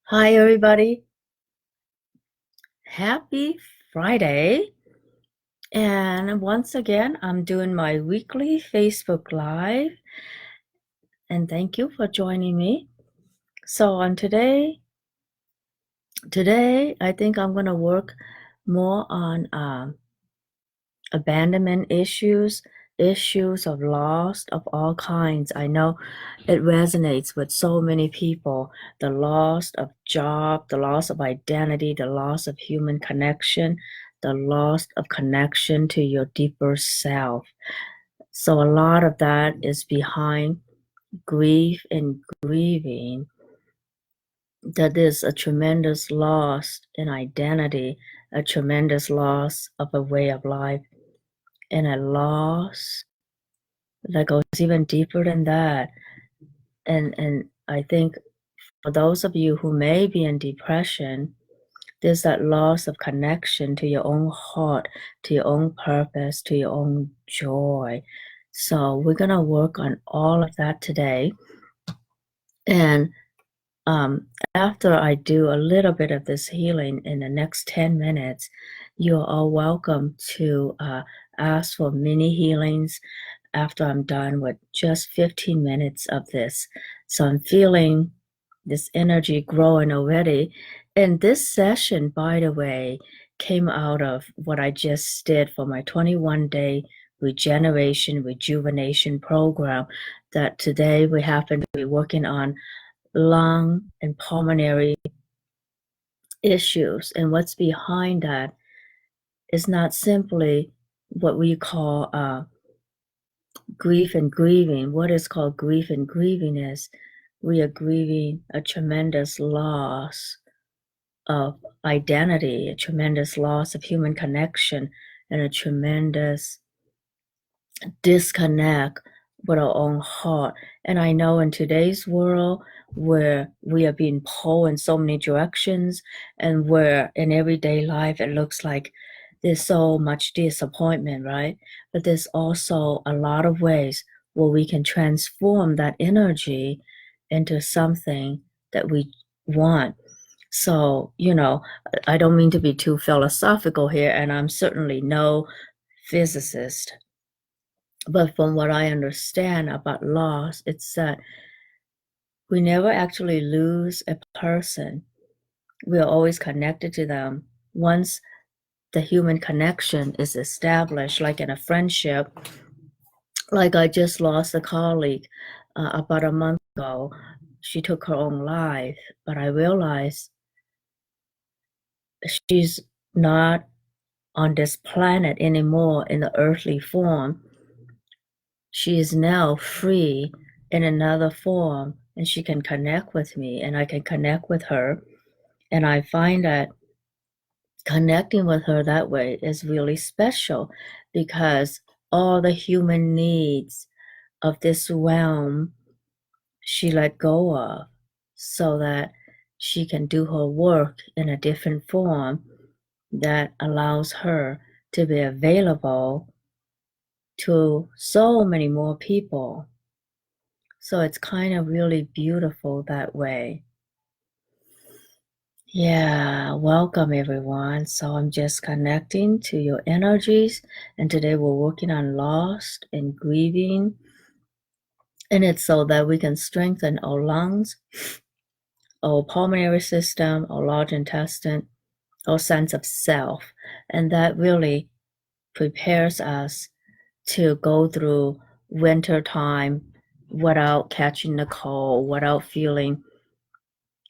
Hi, everybody. Happy Friday. And once again, I'm doing my weekly Facebook Live. And thank you for joining me. So on today, I think I'm going to work more on abandonment issues, issues of loss of all kinds. I know it resonates with so many people. The loss of job, the loss of identity, the loss of human connection, the loss of connection to your deeper self. So a lot of that is behind grief and grieving. That is a tremendous loss in identity, a tremendous loss of a way of life, and a loss that goes even deeper than that. And I think for those of you who may be in depression, there's that loss of connection to your own heart, to your own purpose, to your own joy. So we're gonna work on all of that today. And after I do a little bit of this healing in the next 10 minutes, you're all welcome to ask for mini healings after I'm done with just 15 minutes of this. So I'm feeling this energy growing already. And this session, by the way, came out of what I just did for my 21-day rejuvenation program that today we happen to be working on lung and pulmonary issues. And what's behind that is not simply what we call grief and grieving. What is called grief and grieving is we are grieving a tremendous loss of identity, a tremendous loss of human connection, and a tremendous disconnect with our own heart. And I know in today's world where we are being pulled in so many directions and where in everyday life it looks like there's so much disappointment, right? But there's also a lot of ways where we can transform that energy into something that we want. So, I don't mean to be too philosophical here, and I'm certainly no physicist. But from what I understand about loss, it's that we never actually lose a person. We are always connected to them. Once the human connection is established, like in a friendship, like I just lost a colleague about a month ago. She took her own life, but I realized she's not on this planet anymore in the earthly form. She is now free in another form, and she can connect with me and I can connect with her. And I find that connecting with her that way is really special because all the human needs of this realm she let go of so that she can do her work in a different form that allows her to be available to so many more people. So it's kind of really beautiful that way. Yeah, welcome everyone. So I'm just connecting to your energies, and today we're working on loss and grieving. And it's so that we can strengthen our lungs, our pulmonary system, our large intestine, our sense of self. And that really prepares us to go through winter time without catching the cold, without feeling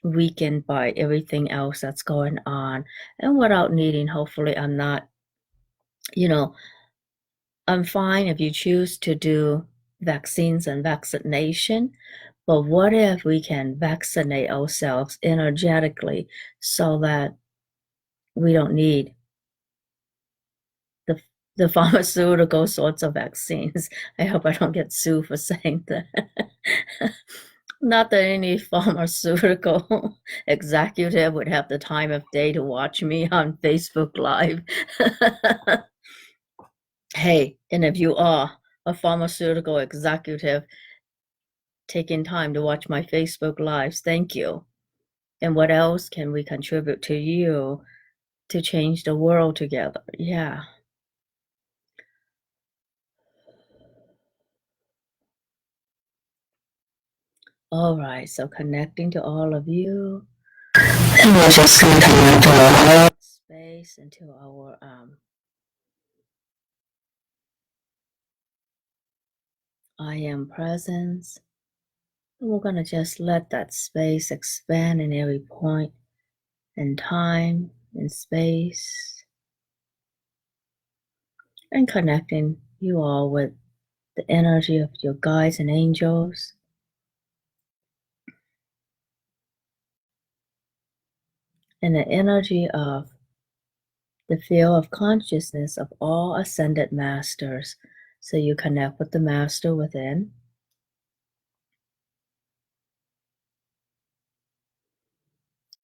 weakened by everything else that's going on, and without needing, hopefully I'm not, I'm fine if you choose to do vaccines and vaccination, but what if we can vaccinate ourselves energetically so that we don't need the the pharmaceutical sorts of vaccines? I hope I don't get sued for saying that. Not that any pharmaceutical executive would have the time of day to watch me on Facebook Live. Hey, and if you are a pharmaceutical executive taking time to watch my Facebook Lives, thank you. And what else can we contribute to you to change the world together? Yeah. All right, so connecting to all of you. And we're just going to connect our heart space into our I am presence. And we're going to just let that space expand in every point in time, in space, and connecting you all with the energy of your guides and angels. And the energy of the field of consciousness of all ascended masters. So you connect with the master within.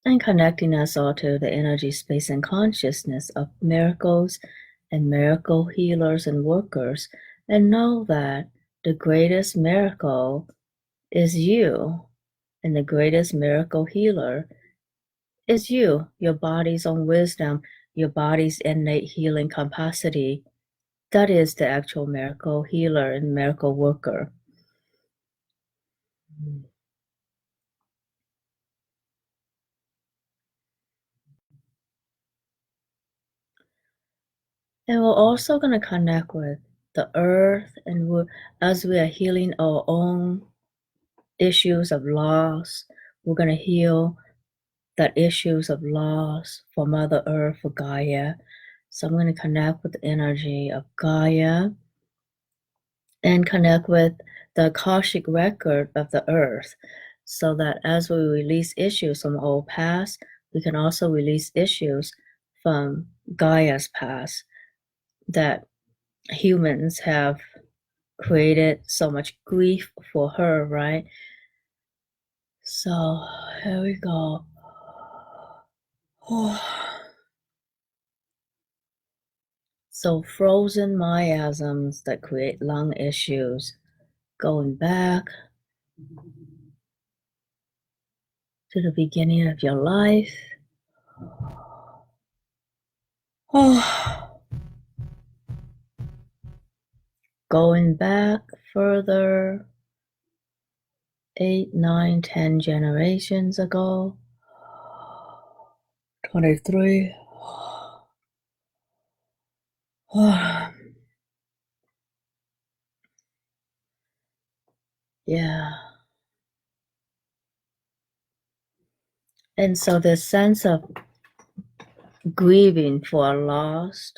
And connecting us all to the energy, space, and consciousness of miracles and miracle healers and workers. And know that the greatest miracle is you. And the greatest miracle healer is you, your body's own wisdom, your body's innate healing capacity. That is the actual miracle healer and miracle worker. And we're also going to connect with the earth, and as we are healing our own issues of loss, we're going to heal the issues of loss for Mother Earth, for Gaia. So I'm going to connect with the energy of Gaia and connect with the Akashic record of the earth, so that as we release issues from old past, we can also release issues from Gaia's past that humans have created so much grief for her, right? So here we go. So frozen miasms that create lung issues, going back to the beginning of your life. Going back further, 8, 9, 10 generations ago. 23. Yeah. And so this sense of grieving for a loss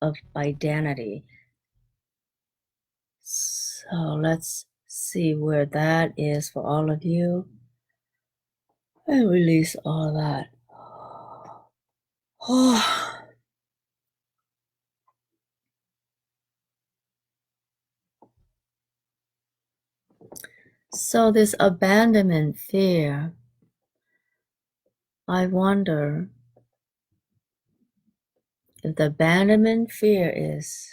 of identity. So let's see where that is for all of you. And release all that. So this abandonment fear, I wonder if the abandonment fear is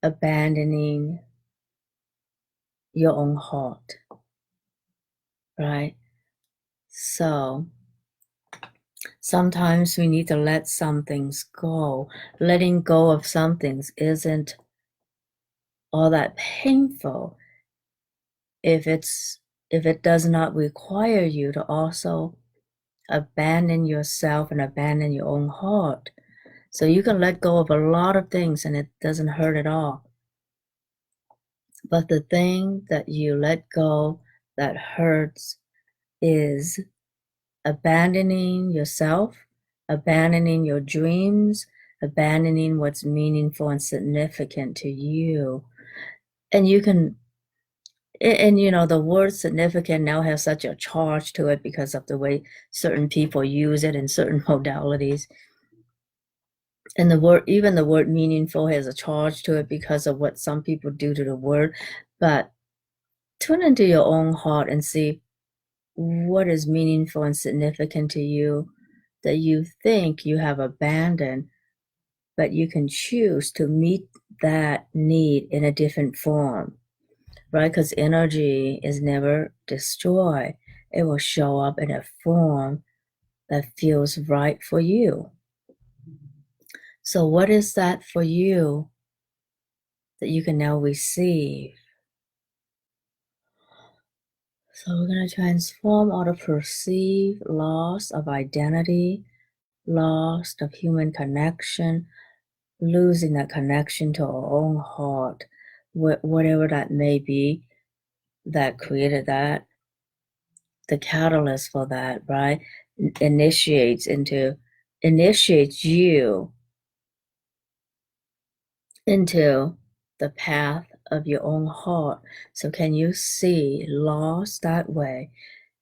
abandoning your own heart, right? So sometimes we need to let some things go. Letting go of some things isn't all that painful if it does not require you to also abandon yourself and abandon your own heart. So you can let go of a lot of things and it doesn't hurt at all. But the thing that you let go that hurts is abandoning yourself, abandoning your dreams, abandoning what's meaningful and significant to you. And you can, and you know, the word significant now has such a charge to it because of the way certain people use it in certain modalities. And even the word meaningful has a charge to it because of what some people do to the word. But tune into your own heart and see what is meaningful and significant to you that you think you have abandoned, but you can choose to meet that need in a different form, right? Because energy is never destroyed. it will show up in a form that feels right for you. So, what is that for you that you can now receive? So, we're going to transform all the perceived loss of identity, loss of human connection, losing that connection to our own heart, whatever that may be that created that, the catalyst for that, right? Initiates you into the path of your own heart. So can you see loss that way?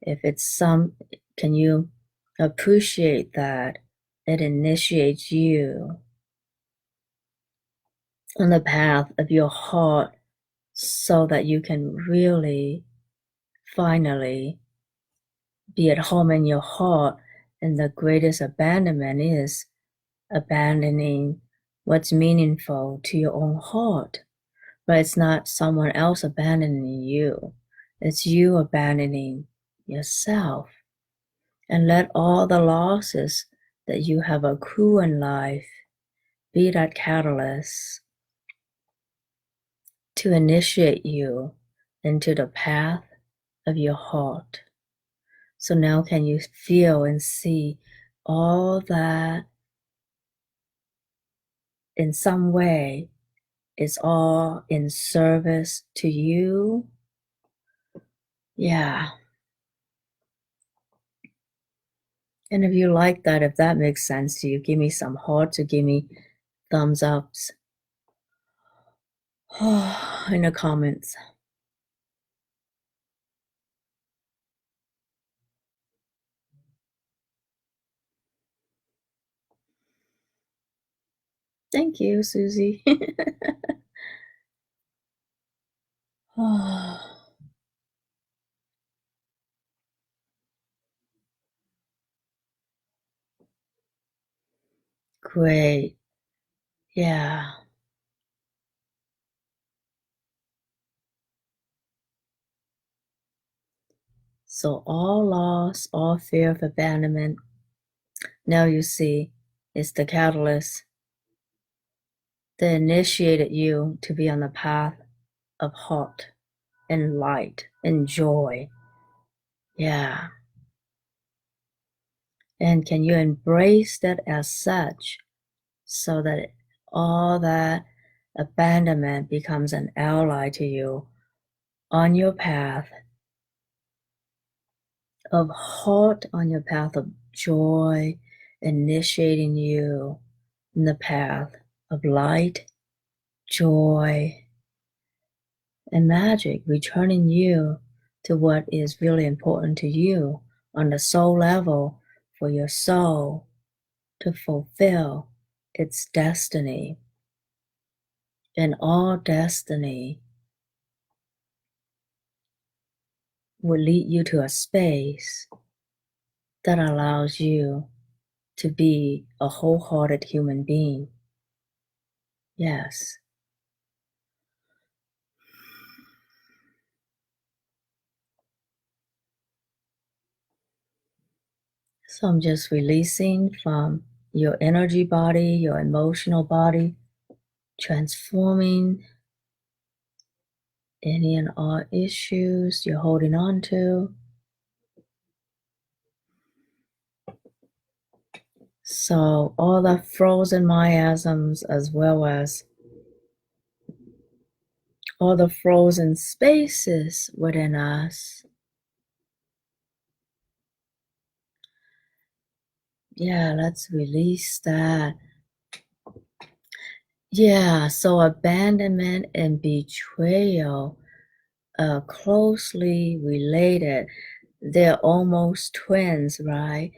If it's can you appreciate that it initiates you on the path of your heart so that you can really finally be at home in your heart. And the greatest abandonment is abandoning what's meaningful to your own heart. But it's not someone else abandoning you, it's you abandoning yourself. And let all the losses that you have accrued in life be that catalyst to initiate you into the path of your heart. So now can you feel and see all that in some way is all in service to you? Yeah. And if you like that, if that makes sense to you, give me some hearts or give me thumbs ups in the comments. Thank you, Susie. Great. Yeah. So all loss, all fear of abandonment, now you see, is the catalyst that initiated you to be on the path of heart and light and joy. Yeah. And can you embrace that as such so that all that abandonment becomes an ally to you on your path of heart, on your path of joy, initiating you in the path of light, joy, and magic, returning you to what is really important to you on the soul level for your soul to fulfill its destiny. And all destiny will lead you to a space that allows you to be a wholehearted human being. Yes. So I'm just releasing from your energy body, your emotional body, transforming any and all issues you're holding on to. So all the frozen miasms as well as all the frozen spaces within us. Yeah, let's release that. Yeah, so abandonment and betrayal are closely related. They're almost twins, right?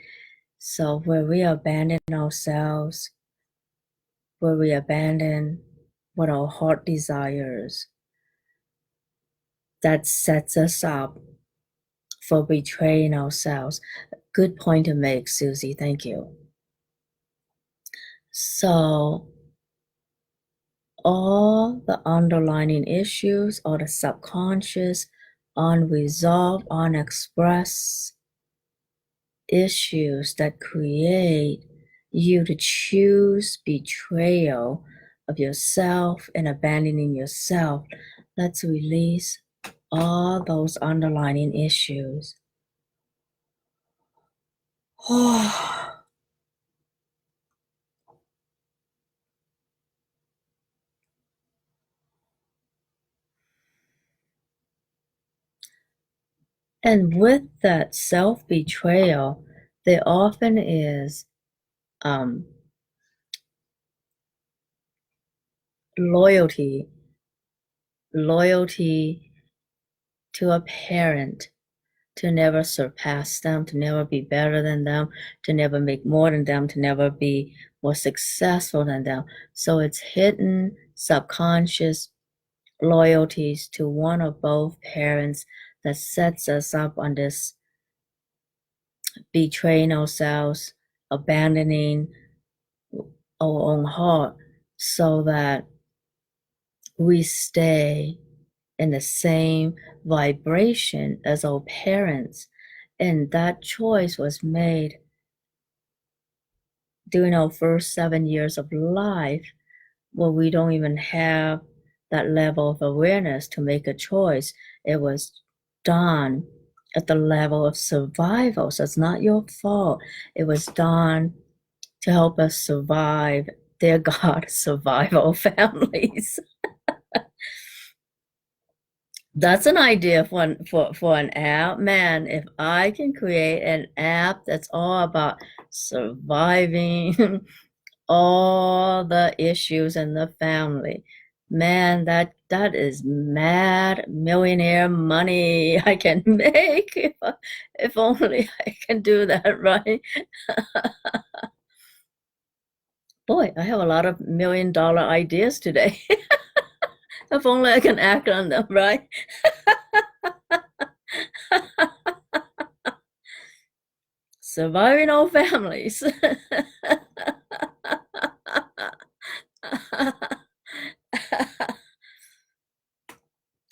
So where we abandon ourselves, where we abandon what our heart desires, that sets us up for betraying ourselves. Good point to make, Susie. Thank you. So all the underlying issues, all the subconscious, unresolved, unexpressed issues that create you to choose betrayal of yourself and abandoning yourself. Let's release all those underlying issues. And with that self-betrayal, there often is loyalty to a parent, to never surpass them, to never be better than them, to never make more than them, to never be more successful than them. So it's hidden, subconscious loyalties to one or both parents that sets us up on this betraying ourselves, abandoning our own heart, so that we stay in the same vibration as our parents. And that choice was made during our first 7 years of life, where we don't even have that level of awareness to make a choice. It was done at the level of survival. So it's not your fault. It was done to help us survive. Dear God, survive our families. That's an idea for an app. Man, if I can create an app that's all about surviving all the issues in the family, man, that is mad millionaire money I can make if only I can do that, right? Boy, I have a lot of $1 million ideas today. If only I can act on them, right? Surviving all families.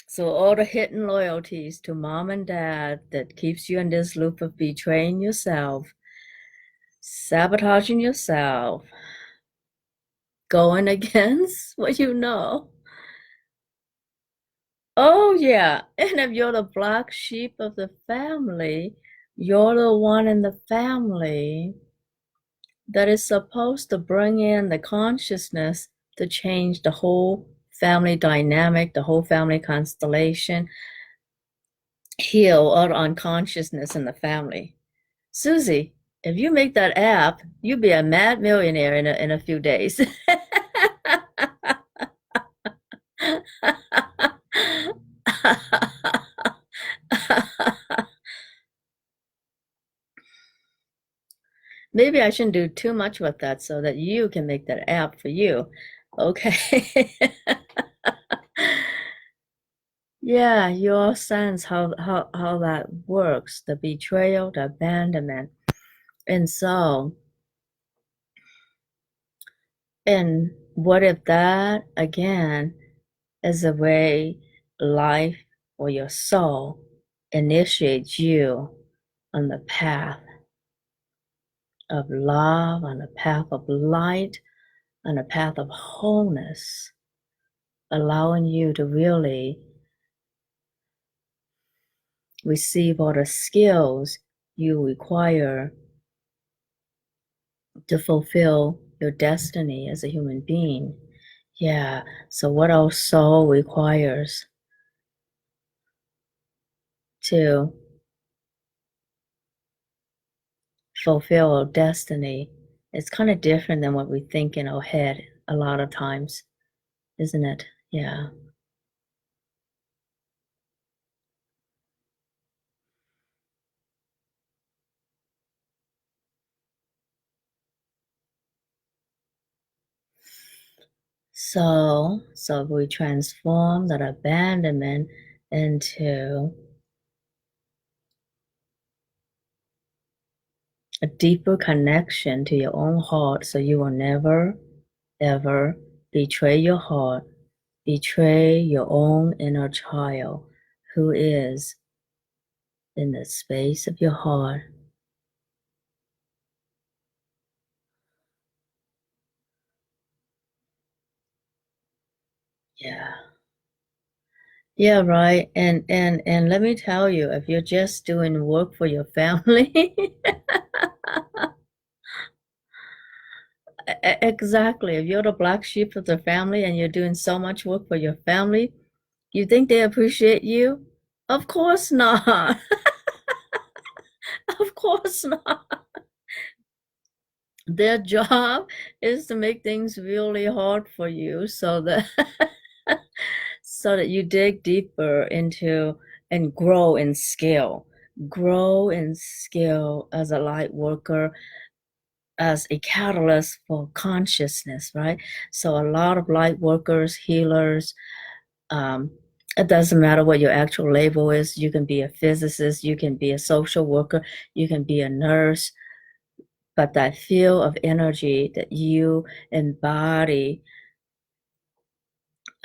So all the hidden loyalties to mom and dad that keeps you in this loop of betraying yourself, sabotaging yourself, going against what you know. Oh yeah, and if you're the black sheep of the family, you're the one in the family that is supposed to bring in the consciousness to change the whole family dynamic, the whole family constellation, heal all unconsciousness in the family. Susie, if you make that app, you'll be a mad millionaire in a few days. Maybe I shouldn't do too much with that so that you can make that app for you. Okay. Yeah, your sense how that works, the betrayal, the abandonment. And so, and what if that again is a way life or your soul initiates you on the path of love, on the path of light, on the path of wholeness, allowing you to really receive all the skills you require to fulfill your destiny as a human being. Yeah, so what our soul requires to fulfill our destiny is kind of different than what we think in our head a lot of times, isn't it? Yeah. So we transform that abandonment into a deeper connection to your own heart, so you will never, ever betray your heart, betray your own inner child, who is in the space of your heart. Yeah. Yeah, right. And let me tell you, if you're just doing work for your family, exactly. If you're the black sheep of the family and you're doing so much work for your family, you think they appreciate you? Of course not. Of course not. Their job is to make things really hard for you so that so that you dig deeper into and grow in skill. Grow in skill as a light worker, as a catalyst for consciousness, right? So a lot of light workers, healers, um, it doesn't matter what your actual label is. You can be a physicist, you can be a social worker, you can be a nurse, but that field of energy that you embody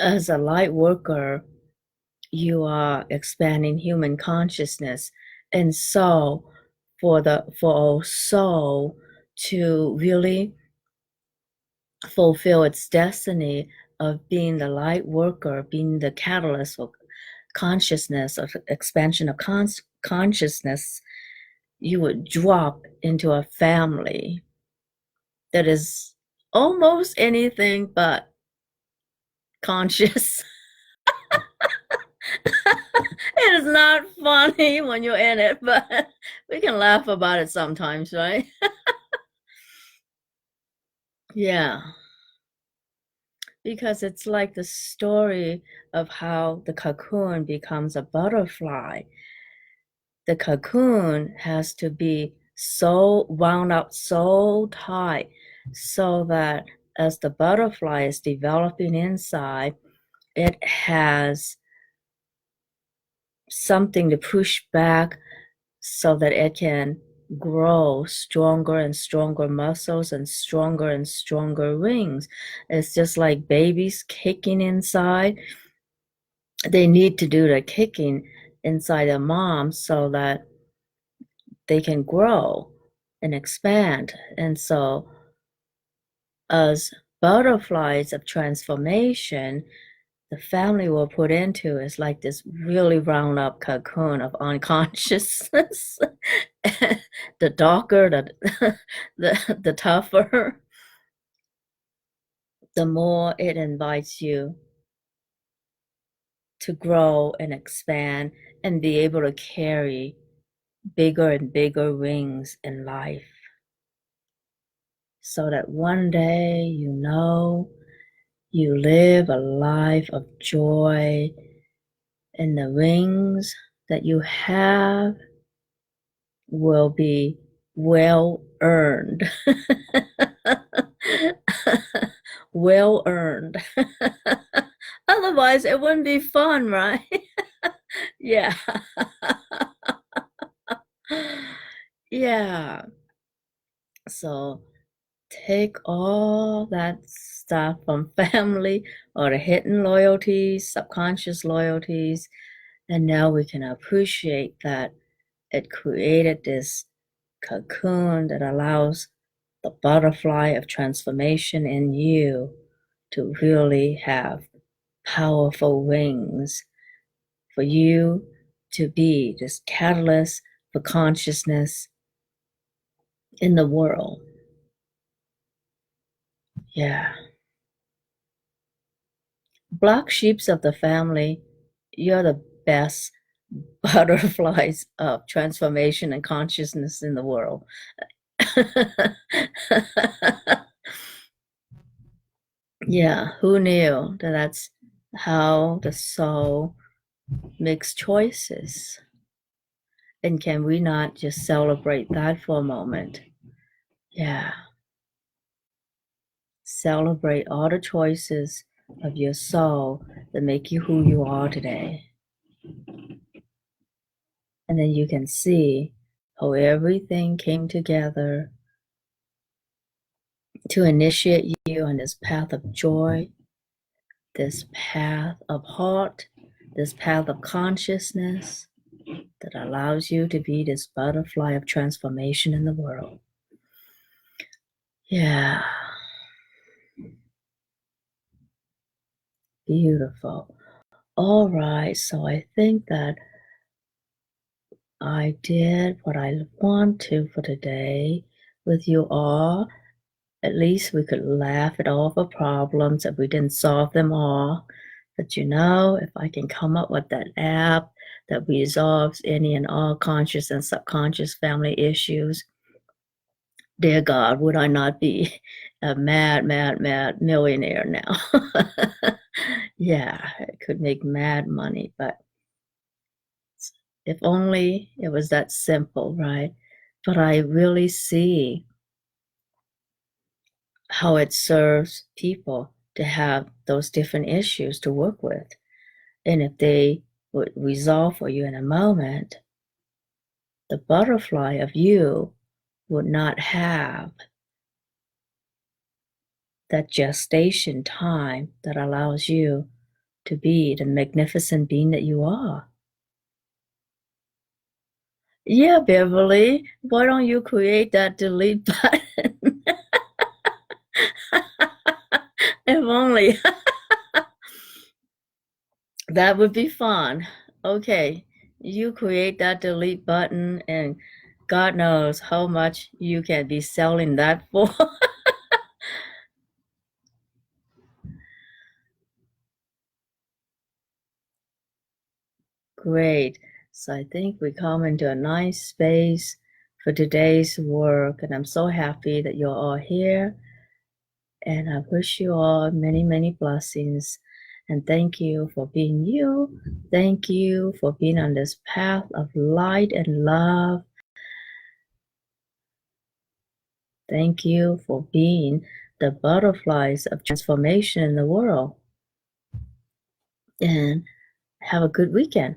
as a light worker, you are expanding human consciousness. And so for a soul to really fulfill its destiny of being the light worker, being the catalyst for consciousness, of expansion of consciousness, you would drop into a family that is almost anything but conscious. It is not funny when you're in it, but we can laugh about it sometimes, right? Yeah, because it's like the story of how the cocoon becomes a butterfly. The cocoon has to be so wound up so tight so that as the butterfly is developing inside, it has something to push back so that it can grow stronger and stronger muscles and stronger wings. It's just like babies kicking inside. They need to do the kicking inside their mom so that they can grow and expand. And so, as butterflies of transformation, the family will put into is like this really round up cocoon of unconsciousness. The darker, the tougher, the more it invites you to grow and expand and be able to carry bigger and bigger wings in life. So that one day you live a life of joy, and the wings that you have will be well earned. Well earned. Otherwise, it wouldn't be fun, right? Yeah. Yeah. So take all that stuff from family or the hidden loyalties, subconscious loyalties, and now we can appreciate that it created this cocoon that allows the butterfly of transformation in you to really have powerful wings, for you to be this catalyst for consciousness in the world. Yeah. Black sheeps of the family, you're the best butterflies of transformation and consciousness in the world. Yeah, who knew that that's how the soul makes choices? And can we not just celebrate that for a moment? Yeah, celebrate all the choices of your soul that make you who you are today. And then you can see how everything came together to initiate you on this path of joy, this path of heart, this path of consciousness. that allows you to be this butterfly of transformation in the world. Yeah, beautiful. All right, so I think that I did what I want to for today with you all. At least we could laugh at all the problems if we didn't solve them all. But if I can come up with that app that resolves any and all conscious and subconscious family issues, dear God, would I not be a mad, mad, mad millionaire now? Yeah, I could make mad money, but if only it was that simple, right? But I really see how it serves people to have those different issues to work with. And if they would resolve for you in a moment, the butterfly of you would not have that gestation time that allows you to be the magnificent being that you are. Yeah, Beverly, why don't you create that delete button? If only. That would be fun. Okay, you create that delete button, and God knows how much you can be selling that for. Great. So I think we come into a nice space for today's work, and I'm so happy that you're all here. And I wish you all many, many blessings. And thank you for being you. Thank you for being on this path of light and love. Thank you for being the butterflies of transformation in the world. And have a good weekend.